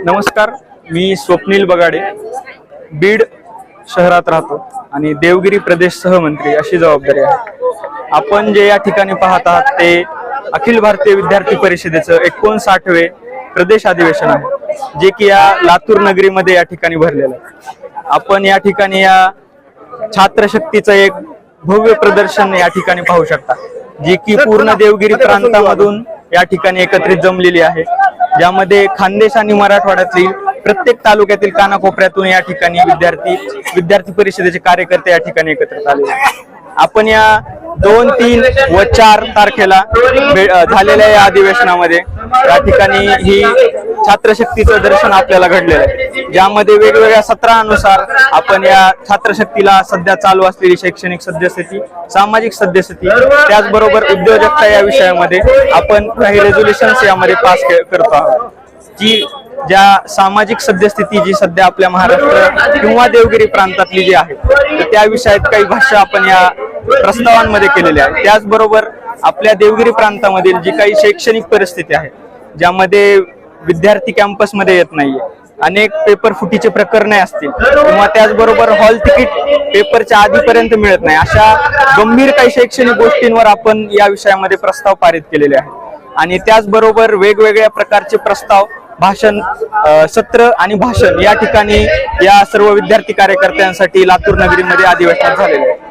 नमस्कार, मी स्वप्नील बगाडे, बीड शहरात राहतो आणि देवगिरी प्रदेश सहमंत्री अशी जबाबदारी आहे। आपण जे या ठिकाणी पाहत आहात ते अखिल भारतीय विद्यार्थी परिषदेचं 59वे प्रदेश अधिवेशन आहे, जे की या लातूर नगरीमध्ये या ठिकाणी भरलेलं आहे। आपण या ठिकाणी या छात्र शक्तीचं एक भव्य प्रदर्शन या ठिकाणी पाहू शकता, जी की पूर्ण देवगिरी प्रांतामधून या ठिकाणी एकत्रित जमलेली आहे, ज्यामध्ये खानदेश आणि मराठवाड्यातील प्रत्येक तालुक्यातील कानाकोपऱ्यातून या ठिकाणी विद्यार्थी परिषदेचे कार्यकर्ते या ठिकाणी एकत्रित आले। आपण या 2, 3 व 4 तारखेला झालेल्या या अधिवेशनामध्ये या ठिकाणी ही छात्रशक्तीचं दर्शन आपल्याला घडलेलं आहे, ज्यामध्ये वेगवेगळ्या सत्रानुसार आपण या छात्रशक्तीला सध्या चालू असलेली शैक्षणिक सद्यस्थिती, सामाजिक सद्यस्थिती, त्याचबरोबर उद्योजकता या विषयामध्ये आपण काही रेझोल्युशन्स यामध्ये पास करतो आहोत, जी ज्या सामाजिक सद्यस्थिती जी सध्या आपल्या महाराष्ट्र किंवा देवगिरी प्रांतातली जी आहे तर त्या विषयात काही भाष्य आपण या प्रस्तावांमध्ये केलेले आहे। त्याचबरोबर आपल्या देवगिरी प्रांतामधील जी काही शैक्षणिक परिस्थिती आहे, ज्यामध्ये विद्यार्थी कॅम्पसमध्ये येत नाहीये, अनेक पेपर फुटीचे प्रकरणे असतील किंवा त्याचबरोबर हॉल तिकीट पेपरच्या आधीपर्यंत मिळत नाही, अशा गंभीर काही शैक्षणिक गोष्टींवर आपण या विषयामध्ये प्रस्ताव पारित केलेले आहेत। आणि त्याचबरोबर वेगवेगळ्या प्रकारचे प्रस्ताव, भाषण, सत्र आणि भाषण या ठिकाणी या सर्व विद्यार्थी कार्यकर्त्यांसाठी लातूर नगरीमध्ये अधिवेशनात झालेले आहे।